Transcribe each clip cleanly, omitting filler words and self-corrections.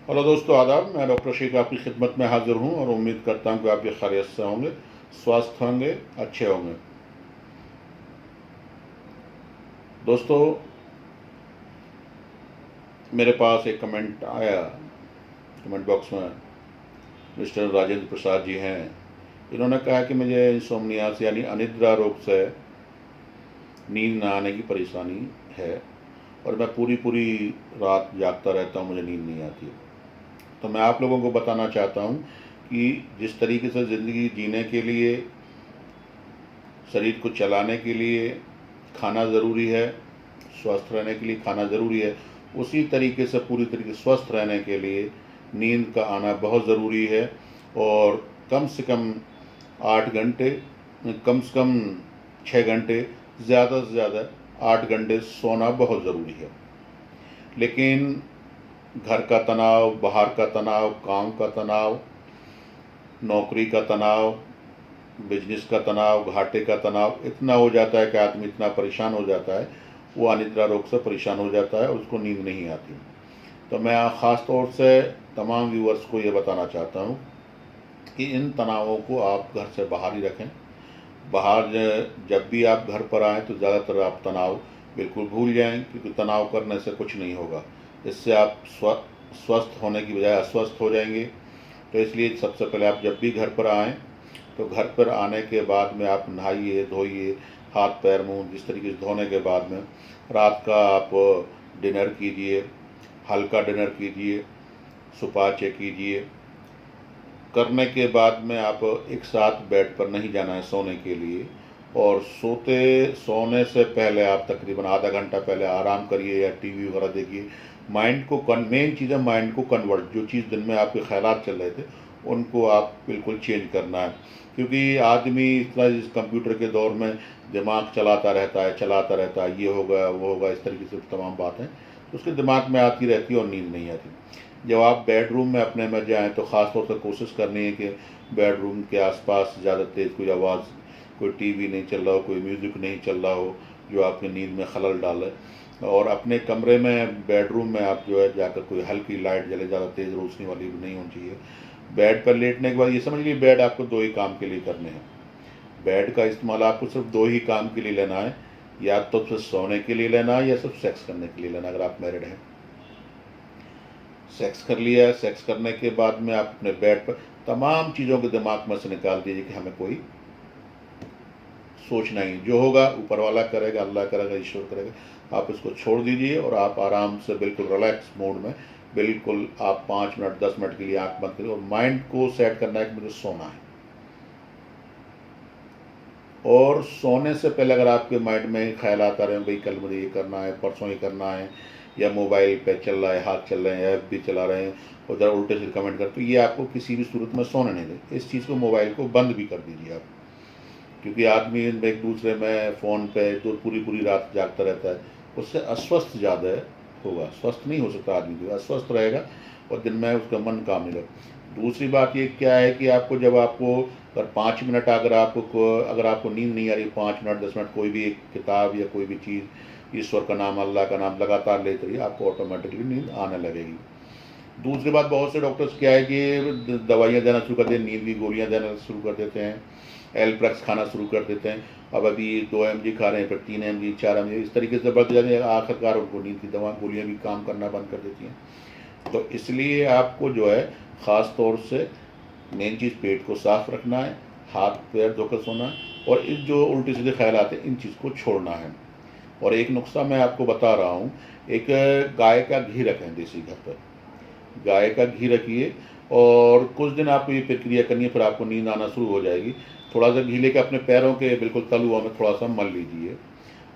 Hello दोस्तों, आदाब। मैं डॉक्टर शेख आपकी खिदमत में हाजिर हूँ और उम्मीद करता हूँ कि आप ये खैरियत से होंगे, स्वस्थ होंगे, अच्छे होंगे। दोस्तों, मेरे पास एक कमेंट आया कमेंट बॉक्स में। मिस्टर राजेंद्र प्रसाद जी हैं। इन्होंने कहा कि मुझे इंसोमनिया से यानी अनिद्रा रोग से नींद न आने की परेशानी है और मैं पूरी पूरी रात जागता रहता हूँ, मुझे नींद नहीं आती। तो मैं आप लोगों को बताना चाहता हूँ कि जिस तरीके से ज़िंदगी जीने के लिए, शरीर को चलाने के लिए खाना ज़रूरी है, स्वस्थ रहने के लिए खाना ज़रूरी है, उसी तरीके से पूरी तरीके से स्वस्थ रहने के लिए नींद का आना बहुत ज़रूरी है। और कम से कम 8 घंटे, कम से कम 6 घंटे, ज़्यादा से ज़्यादा 8 घंटे सोना बहुत ज़रूरी है। लेकिन घर का तनाव, बाहर का तनाव, काम का तनाव, नौकरी का तनाव, बिजनेस का तनाव, घाटे का तनाव इतना हो जाता है कि आदमी इतना परेशान हो जाता है, वो अनिद्रा रोग से परेशान हो जाता है और उसको नींद नहीं आती। तो मैं ख़ास तौर से तमाम व्यूअर्स को ये बताना चाहता हूँ कि इन तनावों को आप घर से बाहर ही रखें। बाहर जब भी आप घर पर आएँ तो ज़्यादातर आप तनाव बिल्कुल भूल जाएं, क्योंकि तनाव करने से कुछ नहीं होगा। इससे आप स्वस्थ होने की बजाय अस्वस्थ हो जाएंगे। तो इसलिए सबसे पहले आप जब भी घर पर आएँ तो घर पर आने के बाद में आप नहाइए, धोइए, हाथ पैर मुँह जिस तरीके से धोने के बाद में रात का आप डिनर कीजिए, हल्का डिनर कीजिए, सुपाच्य कीजिए। करने के बाद में आप एक साथ बेड पर नहीं जाना है सोने के लिए, और सोने से पहले आप तकरीबन आधा घंटा पहले आराम करिए या टीवी वगैरह देखिए। माइंड को मेन चीज़ है माइंड को कन्वर्ट, जो चीज़ दिन में आपके ख्यालात चल रहे थे उनको आप बिल्कुल चेंज करना है। क्योंकि आदमी इतना इस कंप्यूटर के दौर में दिमाग चलाता रहता है, ये होगा वो होगा, इस तरीके से तमाम बातें तो उसके दिमाग में आती रहती है और नींद नहीं आती। जब आप बेडरूम में अपने में जाएँ तो ख़ास तौर से कोशिश करनी है कि बेडरूम के आसपास ज़्यादा तेज़ कोई आवाज़, कोई टीवी नहीं चल रहा हो, कोई म्यूज़िक नहीं चल रहा हो जो आपकी नींद में खलल डाले। और अपने कमरे में, बेडरूम में आप जो है जाकर कोई हल्की लाइट जले, ज़्यादा तेज़ रोशनी वाली भी नहीं होनी चाहिए। बेड पर लेटने के बाद ये समझ लीजिए बेड आपको 2 ही काम के लिए करने हैं। बेड का इस्तेमाल आपको सिर्फ 2 ही काम के लिए लेना है, या तो सिर्फ सोने के लिए लेना है या सिर्फ सेक्स करने के लिए लेना है। अगर आप मैरिड हैं, सेक्स कर लिया, सेक्स करने के बाद में आप अपने बेड पर तमाम चीज़ों के दिमाग में से निकाल दीजिए कि हमें कोई सोचना ही, जो होगा ऊपर वाला करेगा, अल्लाह करेगा, ईश्वर करेगा। आप इसको छोड़ दीजिए और आप आराम से बिल्कुल रिलैक्स मोड में बिल्कुल आप 5 मिनट 10 मिनट के लिए आंख बंद करिए और माइंड को सेट करना है कि मुझे सोना है। और सोने से पहले अगर आपके माइंड में ख्याल आता रहे भाई कल मुझे ये करना है, परसों ये करना है, या मोबाइल पे चल रहा है, हाथ चल रहे हैं, ऐप भी चला रहे हैं, उधर उल्टे सीधे कमेंट कर, तो ये आपको किसी भी सूरत में सोने नहीं दे। इस चीज़ को, मोबाइल को बंद भी कर दीजिए आप। क्योंकि आदमी एक दूसरे में फ़ोन पे तो पूरी पूरी रात जागता रहता है, उससे अस्वस्थ ज़्यादा होगा। स्वस्थ नहीं हो सकता आदमी, जो अस्वस्थ रहेगा और दिन में उसका मन काम नहीं लगेगा। दूसरी बात ये क्या है कि आपको जब आपको अगर 5 मिनट अगर आपको नींद नहीं आ रही, 5 मिनट 10 मिनट कोई भी एक किताब या कोई भी चीज़, ईश्वर का नाम, अल्लाह का नाम लगातार लेते रहिए, आपको ऑटोमेटिकली नींद आने लगेगी। दूसरी बात, बहुत से डॉक्टर्स क्या है कि दवाइयाँ देना शुरू कर देते, नींद की गोलियाँ देना शुरू कर देते हैं, एल्प्रैक्स खाना शुरू कर देते हैं। अब अभी 2 mg खा रहे हैं, फिर 3 mg, 4 mg, इस तरीके से बढ़ते जाते हैं। आखिरकार उनको नींद की दवा गोलियाँ भी काम करना बंद कर देती हैं। तो इसलिए आपको जो है ख़ास तौर से मेन चीज़ पेट को साफ रखना है, हाथ पैर धोकर सोना है, और इस जो उल्टे सीधे ख्याल आते हैं इन चीज़ को छोड़ना है। और एक नुस्खा मैं आपको बता रहा हूँ, एक गाय का घी रखें देसी घर पर, गाय का घी रखिए और कुछ दिन आपको ये प्रक्रिया करनी है, फिर आपको नींद आना शुरू हो जाएगी। थोड़ा सा घी लेकर अपने पैरों के बिल्कुल तलुओं में थोड़ा सा मल लीजिए,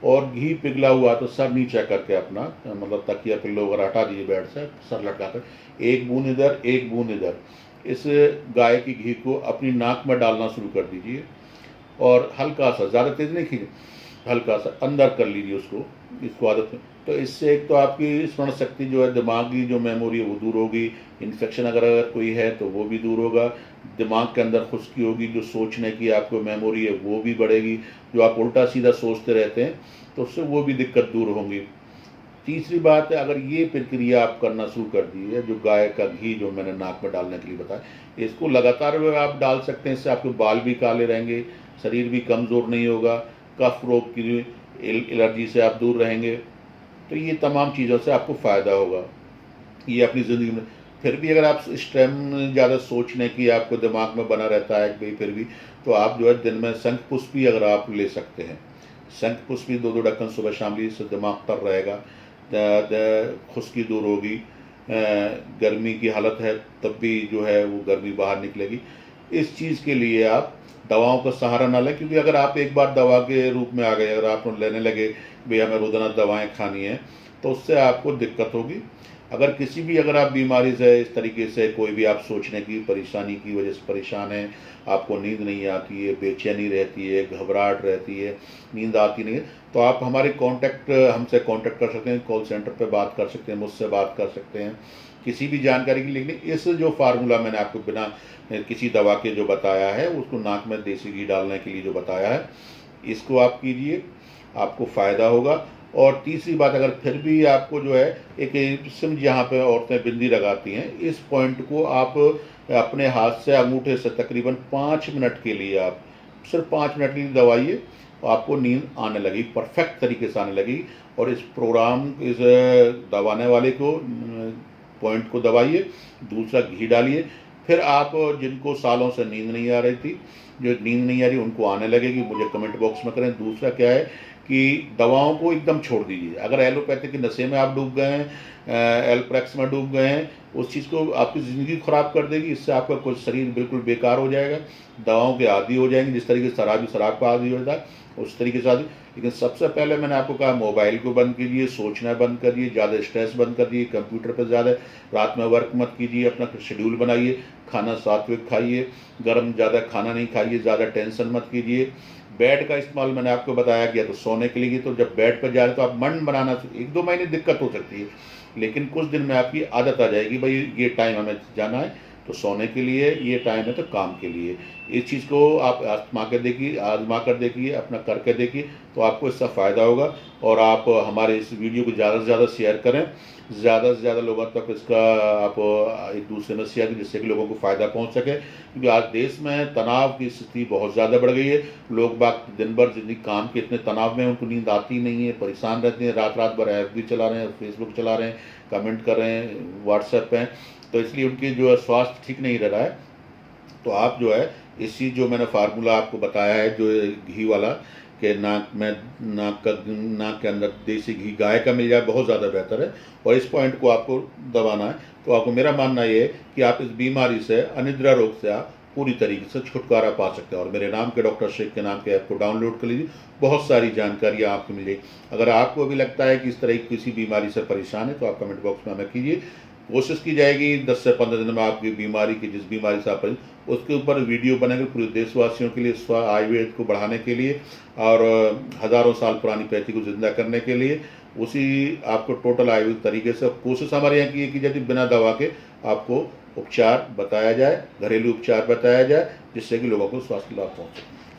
और घी पिघला हुआ तो सर नीचे करके अपना मतलब तकिया पिल्लो वगैरह हटा दीजिए बेड से, सर लटका कर एक बूंद इधर एक बूंद इधर इस गाय की घी को अपनी नाक में डालना शुरू कर दीजिए, और हल्का सा, ज़्यादा तेज़ नहीं खींचे, हल्का सा अंदर कर लीजिए इसको आदत में। तो इससे एक तो आपकी स्मरण शक्ति जो है, दिमागी जो मेमोरी है वो दूर होगी। इन्फेक्शन अगर कोई है तो वो भी दूर होगा। दिमाग के अंदर खुश्की होगी, जो सोचने की आपको मेमोरी है वो भी बढ़ेगी। जो आप उल्टा सीधा सोचते रहते हैं तो उससे वो भी दिक्कत दूर होंगी। तीसरी बात है, अगर ये प्रक्रिया आप करना शुरू कर दी है, जो गाय का घी जो मैंने नाक में डालने के लिए बताया, इसको लगातार आप डाल सकते हैं। इससे आपके बाल भी काले रहेंगे, शरीर भी कमज़ोर नहीं होगा, कफ रोग की एलर्जी से आप दूर रहेंगे। तो ये तमाम चीज़ों से आपको फ़ायदा होगा ये अपनी ज़िंदगी में। फिर भी अगर आप इस टाइम ज़्यादा सोचने की आपको दिमाग में बना रहता है कि भाई फिर भी, तो आप जो है दिन में शंख पुष्प भी अगर आप ले सकते हैं, शंख पुष्प भी 2-2 ढक्कन सुबह शाम ली, इससे दिमाग तर रहेगा, खुश्की दूर होगी, गर्मी की हालत है तब भी जो है वो गर्मी बाहर निकलेगी। इस चीज़ के लिए आप दवाओं का सहारा ना लें, क्योंकि अगर आप एक बार दवा के रूप में आ गए, अगर आप लेने लगे भाई हमें रोज़ाना दवाएं खानी है, तो उससे आपको दिक्कत होगी। अगर किसी भी अगर आप बीमारी से इस तरीके से कोई भी आप सोचने की परेशानी की वजह से परेशान हैं, आपको नींद नहीं आती है, बेचैनी रहती है, घबराहट रहती है, नींद आती नहीं है, तो आप हमसे कांटेक्ट कर सकते हैं, कॉल सेंटर पे बात कर सकते हैं, मुझसे बात कर सकते हैं किसी भी जानकारी की। लेकिन इस जो फार्मूला मैंने आपको बिना किसी दवा के जो बताया है, उसको नाक में देसी घी डालने के लिए जो बताया है, इसको आप कीजिए, आपको फ़ायदा होगा। और तीसरी बात, अगर फिर भी आपको जो है एक सिम जहाँ पे औरतें बिंदी लगाती हैं, इस पॉइंट को आप अपने हाथ से अंगूठे से तकरीबन 5 मिनट के लिए आप सिर्फ 5 मिनट के लिए दबाइए, तो आपको नींद आने लगेगी, परफेक्ट तरीके से आने लगेगी। और इस दबाने वाले को पॉइंट को दबाइए, दूसरा घी डालिए, फिर आप जिनको सालों से नींद नहीं आ रही थी, जो नींद नहीं आ रही उनको आने लगेगी, मुझे कमेंट बॉक्स में करें। दूसरा क्या है कि दवाओं को एकदम छोड़ दीजिए। अगर एलोपैथिक के नशे में आप डूब गए हैं, एल्प्रेक्स में डूब गए हैं, उस चीज़ को आपकी ज़िंदगी ख़राब कर देगी। इससे आपका कुछ शरीर बिल्कुल बेकार हो जाएगा, दवाओं के आदी हो जाएंगे। जिस तरीके से शराब का आदी होता है उस तरीके से आदी। लेकिन सबसे पहले मैंने आपको कहा, मोबाइल को बंद कीजिए, सोचना बंद करिए, ज़्यादा स्ट्रेस बंद कर दिए, कंप्यूटर पर ज़्यादा रात में वर्क मत कीजिए, अपना शेड्यूल बनाइए, खाना सात्विक खाइए, गर्म ज़्यादा खाना नहीं खाइए, ज़्यादा टेंशन मत कीजिए। बेड का इस्तेमाल मैंने आपको बताया गया, तो सोने के लिए, तो जब बेड पर जा रहे तो आप मन बनाना, 1-2 महीने दिक्कत हो सकती है, लेकिन कुछ दिन में आपकी आदत आ जाएगी, भाई ये टाइम हमें जाना है तो सोने के लिए, ये टाइम है तो काम के लिए। इस चीज़ को आप आजमा कर देखिए, अपना करके देखिए, तो आपको इसका फ़ायदा होगा। और आप हमारे इस वीडियो को ज़्यादा से ज़्यादा शेयर करें, ज़्यादा से ज़्यादा लोगों तक इसका आप एक दूसरे में शेयर, जिससे कि लोगों को फ़ायदा पहुंच सके। क्योंकि आज देश में तनाव की स्थिति बहुत ज़्यादा बढ़ गई है। लोग बाग दिन भर जिंदगी काम के इतने तनाव में, उनको नींद आती नहीं है, परेशान रहते हैं, रात रात भर FB चला रहे हैं, फेसबुक चला रहे हैं, कमेंट कर रहे हैं व्हाट्सएप पे, तो इसलिए उनकी जो है स्वास्थ्य ठीक नहीं रह रहा है। तो आप जो है इस चीज़ जो मैंने फार्मूला आपको बताया है, जो घी वाला, कि नाक के अंदर देसी घी गाय का मिल जाए, बहुत ज़्यादा बेहतर है। और इस पॉइंट को आपको दबाना है। तो आपको मेरा मानना ये है कि आप इस बीमारी से, अनिद्रा रोग से आप पूरी तरीके से छुटकारा पा सकते हैं। और मेरे नाम के डॉक्टर शेख के नाम के ऐप को डाउनलोड कर लीजिए, बहुत सारी जानकारियाँ आपको मिलेगी। अगर आपको भी लगता है कि इस तरह की किसी बीमारी से परेशान है, तो आप कमेंट बॉक्स में हमें कीजिए। कोशिश की जाएगी 10 से 15 दिन में आपकी बीमारी की, जिस बीमारी से आप उसके ऊपर वीडियो बनेंगे पूरे देशवासियों के लिए, आयुर्वेद को बढ़ाने के लिए और हज़ारों साल पुरानी पैथी को जिंदा करने के लिए। उसी आपको टोटल आयुर्वेद तरीके से कोशिश हमारे यहाँ की है कि यदि बिना दवा के आपको उपचार बताया जाए, घरेलू उपचार बताया जाए, जिससे कि लोगों को स्वास्थ्य लाभ पहुँचे।